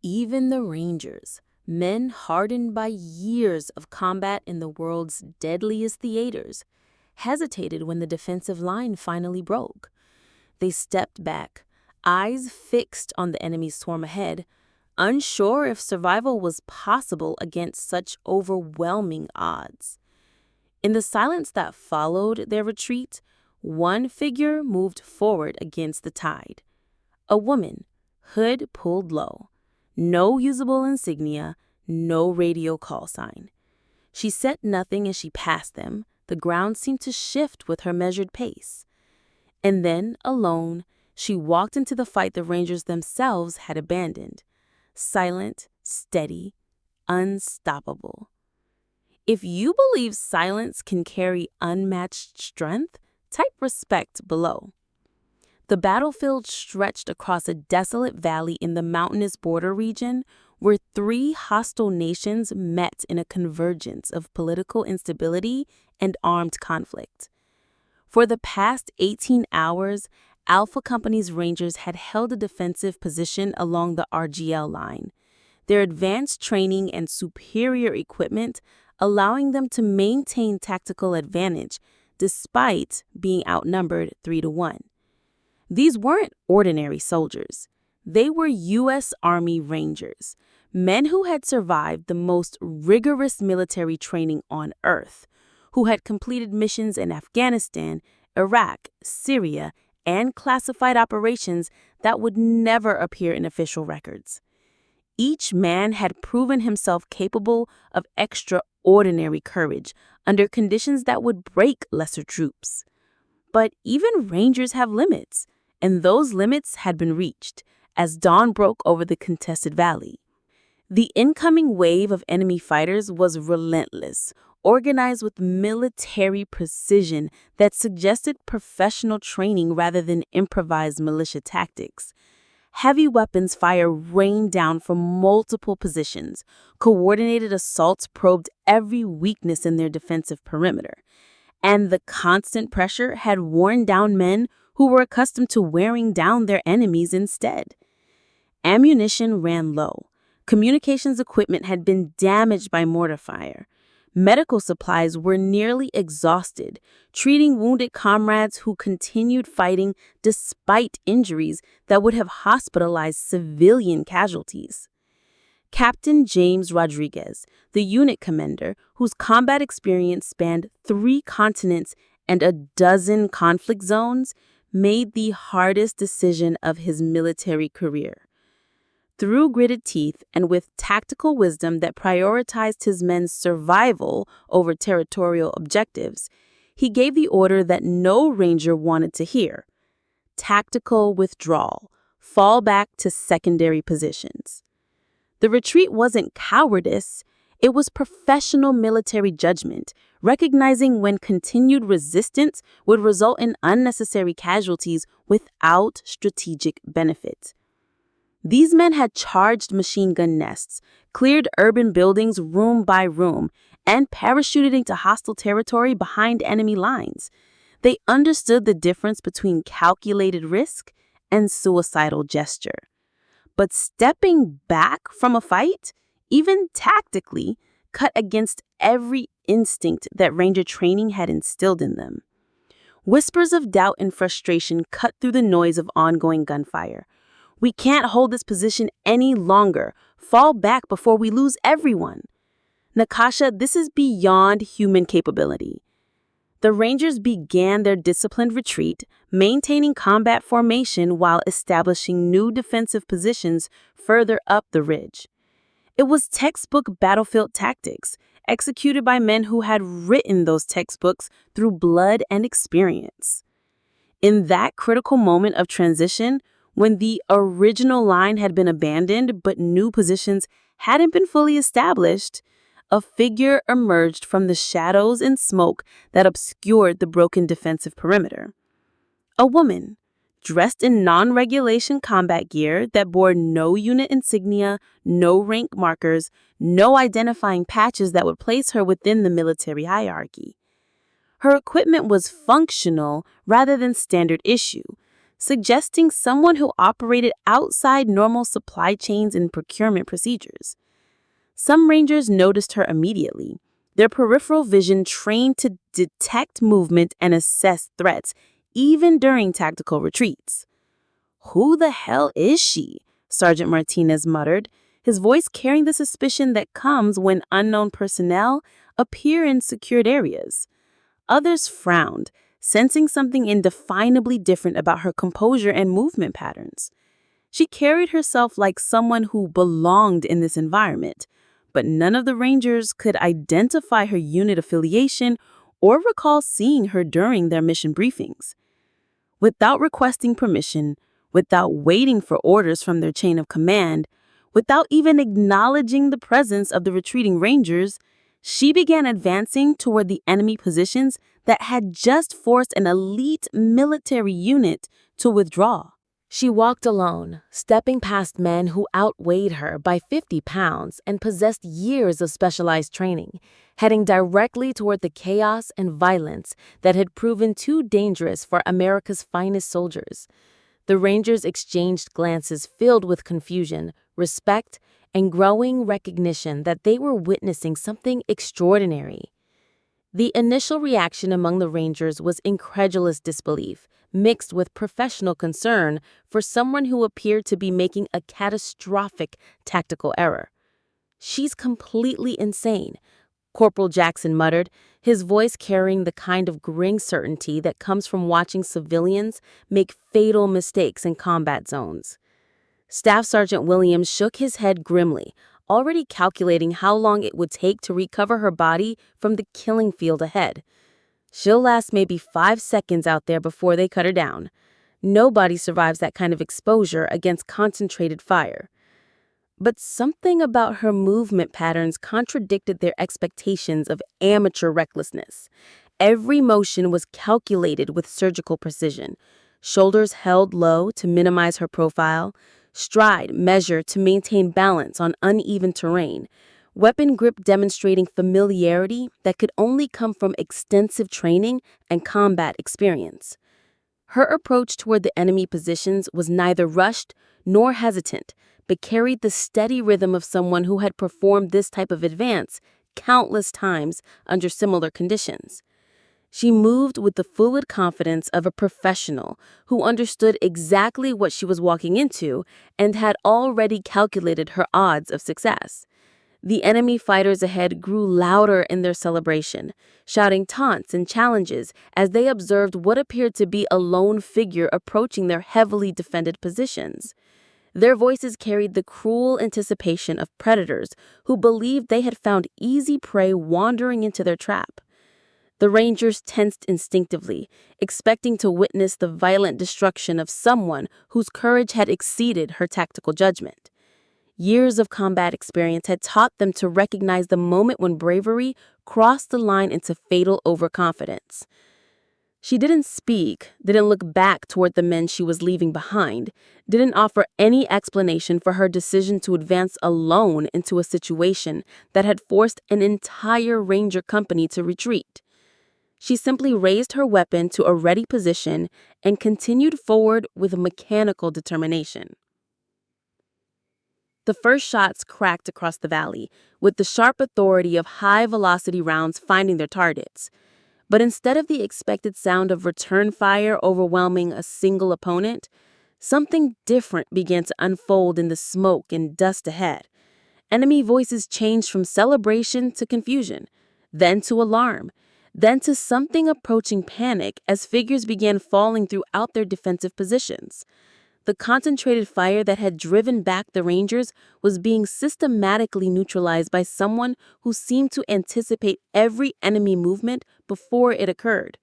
Even the Rangers, men hardened by years of combat in the world's deadliest theaters, hesitated when the defensive line finally broke. They stepped back, eyes fixed on the enemy's swarm ahead, unsure if survival was possible against such overwhelming odds. In the silence that followed their retreat, one figure moved forward against the tide. A woman, hood pulled low. No usable insignia, no radio call sign. She said nothing as she passed them. The ground seemed to shift with her measured pace. And then, alone, she walked into the fight the Rangers themselves had abandoned. Silent, steady, unstoppable. If you believe silence can carry unmatched strength, type respect below. The battlefield stretched across a desolate valley in the mountainous border region where three hostile nations met in a convergence of political instability and armed conflict. For the past 18 hours, Alpha Company's Rangers had held a defensive position along the RGEL line, their advanced training and superior equipment allowing them to maintain tactical advantage despite being outnumbered 3-1. These weren't ordinary soldiers. They were U.S. Army Rangers, men who had survived the most rigorous military training on Earth, who had completed missions in Afghanistan, Iraq, Syria, and classified operations that would never appear in official records. Each man had proven himself capable of extraordinary courage under conditions that would break lesser troops. But even Rangers have limits, and those limits had been reached as dawn broke over the contested valley. The incoming wave of enemy fighters was relentless, organized with military precision that suggested professional training rather than improvised militia tactics. Heavy weapons fire rained down from multiple positions. Coordinated assaults probed every weakness in their defensive perimeter. And the constant pressure had worn down men who were accustomed to wearing down their enemies instead. Ammunition ran low. Communications equipment had been damaged by mortar fire. Medical supplies were nearly exhausted, treating wounded comrades who continued fighting despite injuries that would have hospitalized civilian casualties. Captain James Rodriguez, the unit commander, whose combat experience spanned 3 continents and a dozen conflict zones, made the hardest decision of his military career. Through gritted teeth and with tactical wisdom that prioritized his men's survival over territorial objectives, he gave the order that no ranger wanted to hear: tactical withdrawal, fall back to secondary positions. The retreat wasn't cowardice, it was professional military judgment, recognizing when continued resistance would result in unnecessary casualties without strategic benefit. These men had charged machine gun nests, cleared urban buildings room by room, and parachuted into hostile territory behind enemy lines. They understood the difference between calculated risk and suicidal gesture. But stepping back from a fight, even tactically, cut against every instinct that Ranger training had instilled in them. Whispers of doubt and frustration cut through the noise of ongoing gunfire. "We can't hold this position any longer. Fall back before we lose everyone." Nakasha, this is beyond human capability. The Rangers began their disciplined retreat, maintaining combat formation while establishing new defensive positions further up the ridge. It was textbook battlefield tactics, executed by men who had written those textbooks through blood and experience. In that critical moment of transition, when the original line had been abandoned but new positions hadn't been fully established, a figure emerged from the shadows and smoke that obscured the broken defensive perimeter. A woman, dressed in non-regulation combat gear that bore no unit insignia, no rank markers, no identifying patches that would place her within the military hierarchy. Her equipment was functional rather than standard issue: suggesting someone who operated outside normal supply chains and procurement procedures. Some rangers noticed her immediately, their peripheral vision trained to detect movement and assess threats, even during tactical retreats. "Who the hell is she?" Sergeant Martinez muttered, his voice carrying the suspicion that comes when unknown personnel appear in secured areas. Others frowned, sensing something indefinably different about her composure and movement patterns. She carried herself like someone who belonged in this environment, but none of the Rangers could identify her unit affiliation or recall seeing her during their mission briefings. Without requesting permission, without waiting for orders from their chain of command, without even acknowledging the presence of the retreating Rangers, she began advancing toward the enemy positions that had just forced an elite military unit to withdraw. She walked alone, stepping past men who outweighed her by 50 pounds and possessed years of specialized training, heading directly toward the chaos and violence that had proven too dangerous for America's finest soldiers. The Rangers exchanged glances filled with confusion, respect, and growing recognition that they were witnessing something extraordinary. The initial reaction among the Rangers was incredulous disbelief, mixed with professional concern for someone who appeared to be making a catastrophic tactical error. "She's completely insane," Corporal Jackson muttered, his voice carrying the kind of grim certainty that comes from watching civilians make fatal mistakes in combat zones. Staff Sergeant Williams shook his head grimly, already calculating how long it would take to recover her body from the killing field ahead. "She'll last maybe 5 seconds out there before they cut her down. Nobody survives that kind of exposure against concentrated fire." But something about her movement patterns contradicted their expectations of amateur recklessness. Every motion was calculated with surgical precision. Shoulders held low to minimize her profile, stride measured to maintain balance on uneven terrain, weapon grip demonstrating familiarity that could only come from extensive training and combat experience. Her approach toward the enemy positions was neither rushed nor hesitant, but carried the steady rhythm of someone who had performed this type of advance countless times under similar conditions. She moved with the fluid confidence of a professional who understood exactly what she was walking into and had already calculated her odds of success. The enemy fighters ahead grew louder in their celebration, shouting taunts and challenges as they observed what appeared to be a lone figure approaching their heavily defended positions. Their voices carried the cruel anticipation of predators who believed they had found easy prey wandering into their trap. The Rangers tensed instinctively, expecting to witness the violent destruction of someone whose courage had exceeded her tactical judgment. Years of combat experience had taught them to recognize the moment when bravery crossed the line into fatal overconfidence. She didn't speak, didn't look back toward the men she was leaving behind, didn't offer any explanation for her decision to advance alone into a situation that had forced an entire Ranger company to retreat. She simply raised her weapon to a ready position and continued forward with mechanical determination. The first shots cracked across the valley, with the sharp authority of high-velocity rounds finding their targets. But instead of the expected sound of return fire overwhelming a single opponent, something different began to unfold in the smoke and dust ahead. Enemy voices changed from celebration to confusion, then to alarm, then to something approaching panic as figures began falling throughout their defensive positions. The concentrated fire that had driven back the Rangers was being systematically neutralized by someone who seemed to anticipate every enemy movement before it occurred.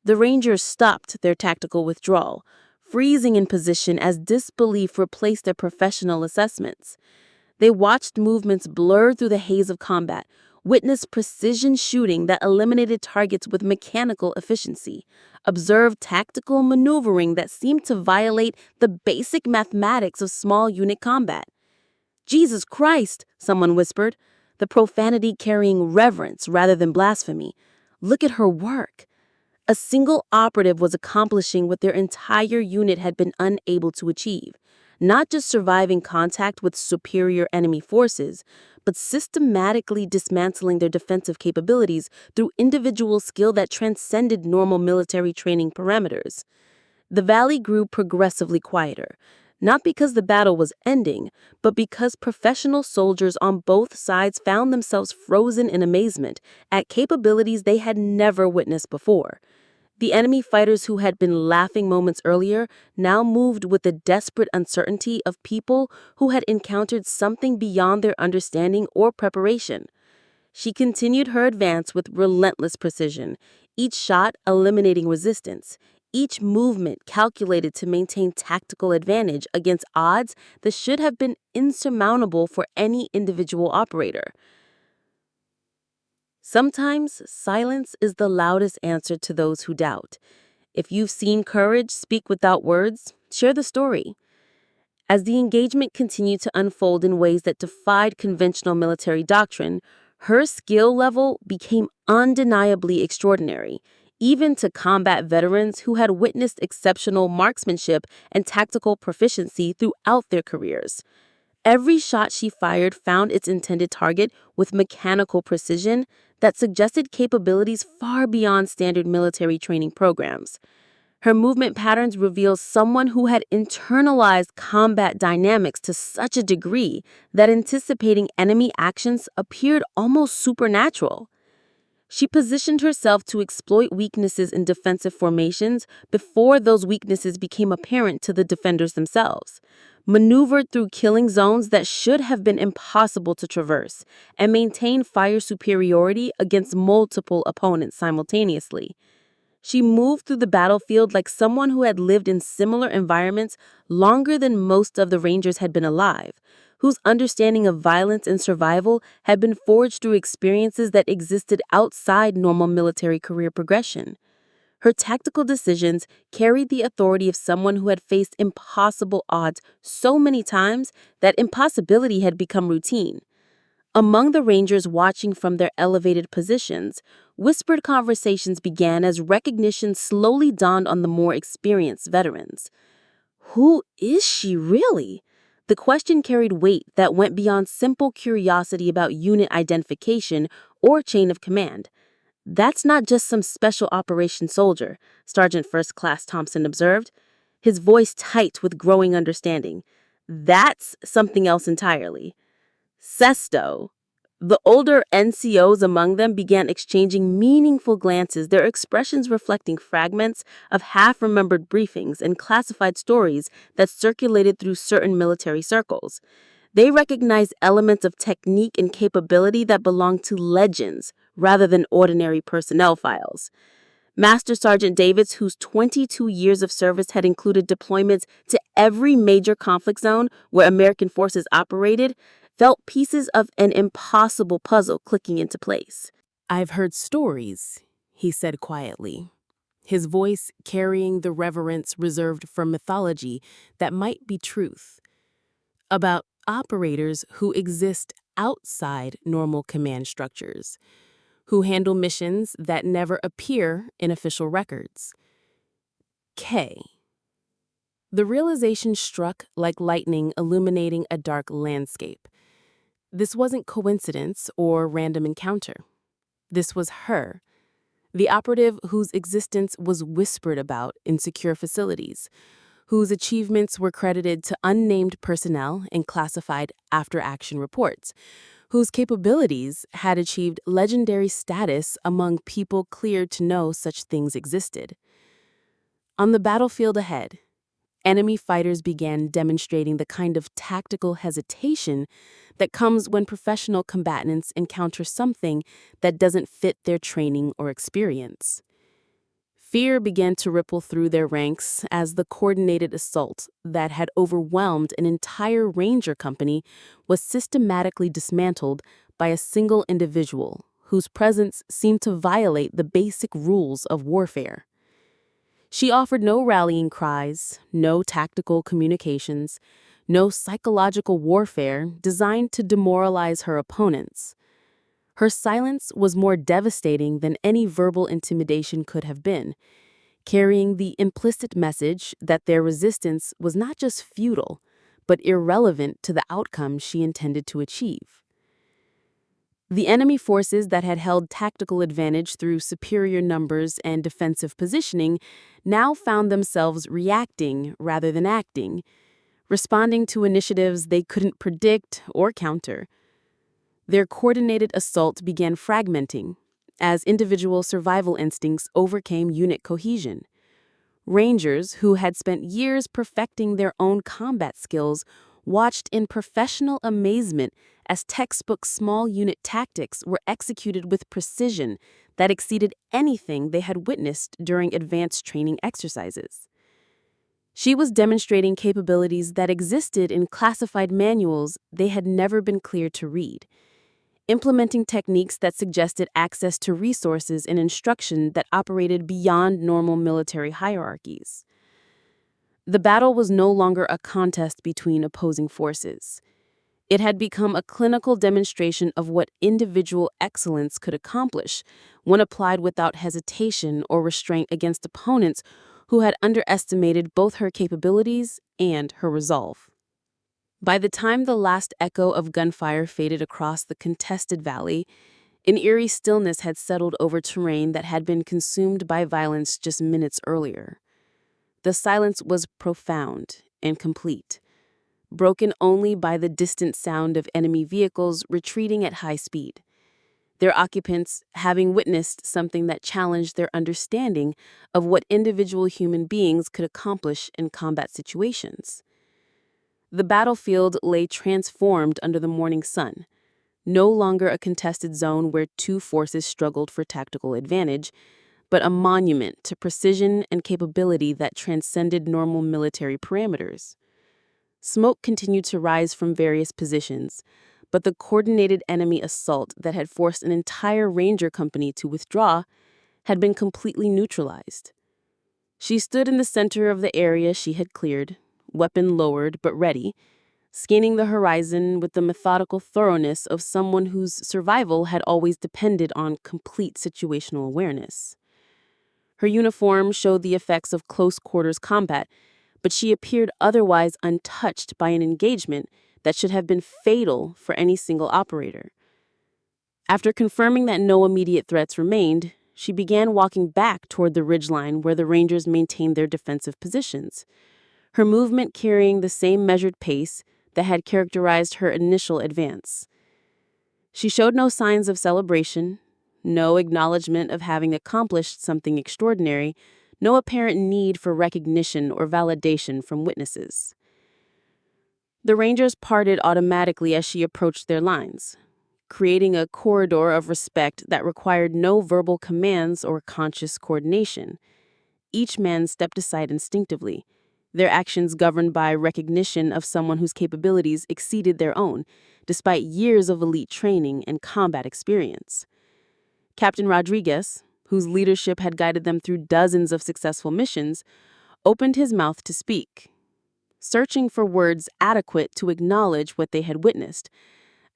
The Rangers stopped their tactical withdrawal, freezing in position as disbelief replaced their professional assessments. They watched movements blur through the haze of combat, witnessed precision shooting that eliminated targets with mechanical efficiency, observed tactical maneuvering that seemed to violate the basic mathematics of small unit combat. "Jesus Christ," someone whispered, the profanity carrying reverence rather than blasphemy. "Look at her work." A single operative was accomplishing what their entire unit had been unable to achieve, not just surviving contact with superior enemy forces, but systematically dismantling their defensive capabilities through individual skill that transcended normal military training parameters. The valley grew progressively quieter, not because the battle was ending, but because professional soldiers on both sides found themselves frozen in amazement at capabilities they had never witnessed before. The enemy fighters who had been laughing moments earlier now moved with the desperate uncertainty of people who had encountered something beyond their understanding or preparation. She continued her advance with relentless precision, each shot eliminating resistance, each movement calculated to maintain tactical advantage against odds that should have been insurmountable for any individual operator. Sometimes silence is the loudest answer to those who doubt. If you've seen courage speak without words, share the story. As the engagement continued to unfold in ways that defied conventional military doctrine, her skill level became undeniably extraordinary, even to combat veterans who had witnessed exceptional marksmanship and tactical proficiency throughout their careers. Every shot she fired found its intended target with mechanical precision that suggested capabilities far beyond standard military training programs. Her movement patterns reveal someone who had internalized combat dynamics to such a degree that anticipating enemy actions appeared almost supernatural. She positioned herself to exploit weaknesses in defensive formations before those weaknesses became apparent to the defenders themselves, maneuvered through killing zones that should have been impossible to traverse, and maintained fire superiority against multiple opponents simultaneously. She moved through the battlefield like someone who had lived in similar environments longer than most of the Rangers had been alive, whose understanding of violence and survival had been forged through experiences that existed outside normal military career progression. Her tactical decisions carried the authority of someone who had faced impossible odds so many times that impossibility had become routine. Among the Rangers watching from their elevated positions, whispered conversations began as recognition slowly dawned on the more experienced veterans. Who is she really? The question carried weight that went beyond simple curiosity about unit identification or chain of command. That's not just some special operations soldier, Sergeant First Class Thompson observed, his voice tight with growing understanding. That's something else entirely. Sesto. The older NCOs among them began exchanging meaningful glances, their expressions reflecting fragments of half-remembered briefings and classified stories that circulated through certain military circles. They recognized elements of technique and capability that belonged to legends rather than ordinary personnel files. Master Sergeant Davids, whose 22 years of service had included deployments to every major conflict zone where American forces operated, felt pieces of an impossible puzzle clicking into place. I've heard stories, he said quietly, his voice carrying the reverence reserved for mythology that might be truth, about operators who exist outside normal command structures, who handle missions that never appear in official records. K. The realization struck like lightning illuminating a dark landscape. This wasn't coincidence or random encounter. This was her, the operative whose existence was whispered about in secure facilities, whose achievements were credited to unnamed personnel in classified after-action reports, whose capabilities had achieved legendary status among people cleared to know such things existed. On the battlefield ahead, enemy fighters began demonstrating the kind of tactical hesitation that comes when professional combatants encounter something that doesn't fit their training or experience. Fear began to ripple through their ranks as the coordinated assault that had overwhelmed an entire ranger company was systematically dismantled by a single individual whose presence seemed to violate the basic rules of warfare. She offered no rallying cries, no tactical communications, no psychological warfare designed to demoralize her opponents. Her silence was more devastating than any verbal intimidation could have been, carrying the implicit message that their resistance was not just futile, but irrelevant to the outcome she intended to achieve. The enemy forces that had held tactical advantage through superior numbers and defensive positioning now found themselves reacting rather than acting, responding to initiatives they couldn't predict or counter. Their coordinated assault began fragmenting as individual survival instincts overcame unit cohesion. Rangers, who had spent years perfecting their own combat skills, watched in professional amazement as textbook small unit tactics were executed with precision that exceeded anything they had witnessed during advanced training exercises. She was demonstrating capabilities that existed in classified manuals they had never been cleared to read, implementing techniques that suggested access to resources and instruction that operated beyond normal military hierarchies. The battle was no longer a contest between opposing forces. It had become a clinical demonstration of what individual excellence could accomplish when applied without hesitation or restraint against opponents who had underestimated both her capabilities and her resolve. By the time the last echo of gunfire faded across the contested valley, an eerie stillness had settled over terrain that had been consumed by violence just minutes earlier. The silence was profound and complete, broken only by the distant sound of enemy vehicles retreating at high speed, their occupants having witnessed something that challenged their understanding of what individual human beings could accomplish in combat situations. The battlefield lay transformed under the morning sun, no longer a contested zone where two forces struggled for tactical advantage, but a monument to precision and capability that transcended normal military parameters. Smoke continued to rise from various positions, but the coordinated enemy assault that had forced an entire ranger company to withdraw had been completely neutralized. She stood in the center of the area she had cleared, weapon lowered but ready, scanning the horizon with the methodical thoroughness of someone whose survival had always depended on complete situational awareness. Her uniform showed the effects of close-quarters combat, but she appeared otherwise untouched by an engagement that should have been fatal for any single operator. After confirming that no immediate threats remained, she began walking back toward the ridgeline where the Rangers maintained their defensive positions, her movement carrying the same measured pace that had characterized her initial advance. She showed no signs of celebration, no acknowledgement of having accomplished something extraordinary, no apparent need for recognition or validation from witnesses. The Rangers parted automatically as she approached their lines, creating a corridor of respect that required no verbal commands or conscious coordination. Each man stepped aside instinctively, their actions governed by recognition of someone whose capabilities exceeded their own, despite years of elite training and combat experience. Captain Rodriguez, whose leadership had guided them through dozens of successful missions, opened his mouth to speak, searching for words adequate to acknowledge what they had witnessed,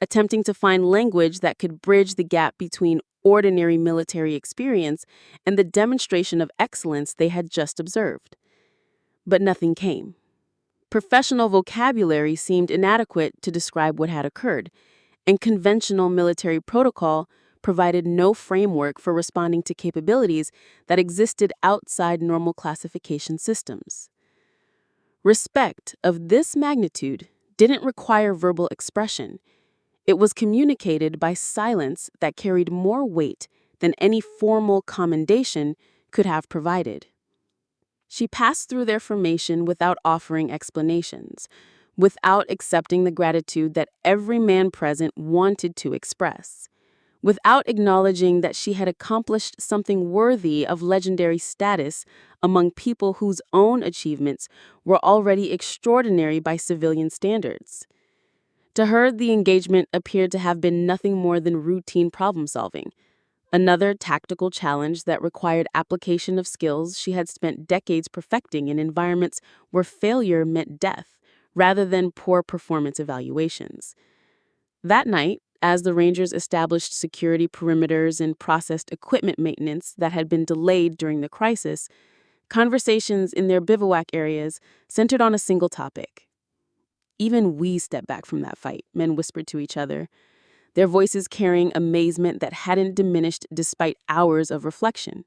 attempting to find language that could bridge the gap between ordinary military experience and the demonstration of excellence they had just observed. But nothing came. Professional vocabulary seemed inadequate to describe what had occurred, and conventional military protocol provided no framework for responding to capabilities that existed outside normal classification systems. Respect of this magnitude didn't require verbal expression. It was communicated by silence that carried more weight than any formal commendation could have provided. She passed through their formation without offering explanations, without accepting the gratitude that every man present wanted to express, without acknowledging that she had accomplished something worthy of legendary status among people whose own achievements were already extraordinary by civilian standards. To her, the engagement appeared to have been nothing more than routine problem-solving, another tactical challenge that required application of skills she had spent decades perfecting in environments where failure meant death, rather than poor performance evaluations. That night, As the Rangers established security perimeters and processed equipment maintenance that had been delayed during the crisis, conversations in their bivouac areas centered on a single topic. Even we stepped back from that fight, men whispered to each other, their voices carrying amazement that hadn't diminished despite hours of reflection.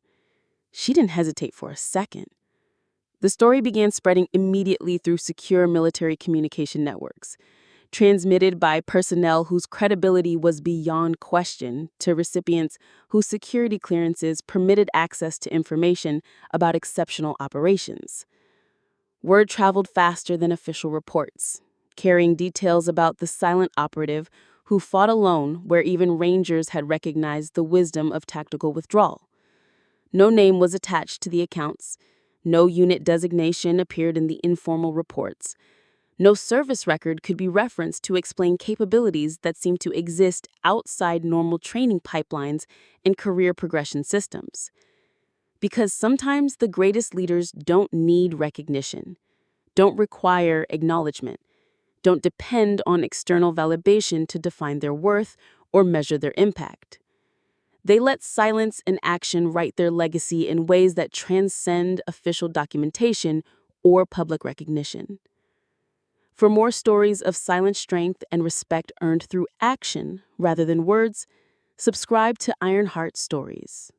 She didn't hesitate for a second. The story began spreading immediately through secure military communication networks, transmitted by personnel whose credibility was beyond question to recipients whose security clearances permitted access to information about exceptional operations. Word traveled faster than official reports, carrying details about the silent operative who fought alone where even Rangers had recognized the wisdom of tactical withdrawal. No name was attached to the accounts. No unit designation appeared in the informal reports. No service record could be referenced to explain capabilities that seemed to exist outside normal training pipelines and career progression systems. Because sometimes the greatest leaders don't need recognition, don't require acknowledgement, don't depend on external validation to define their worth or measure their impact. They let silence and action write their legacy in ways that transcend official documentation or public recognition. For more stories of silent strength and respect earned through action rather than words, subscribe to Ironheart Stories.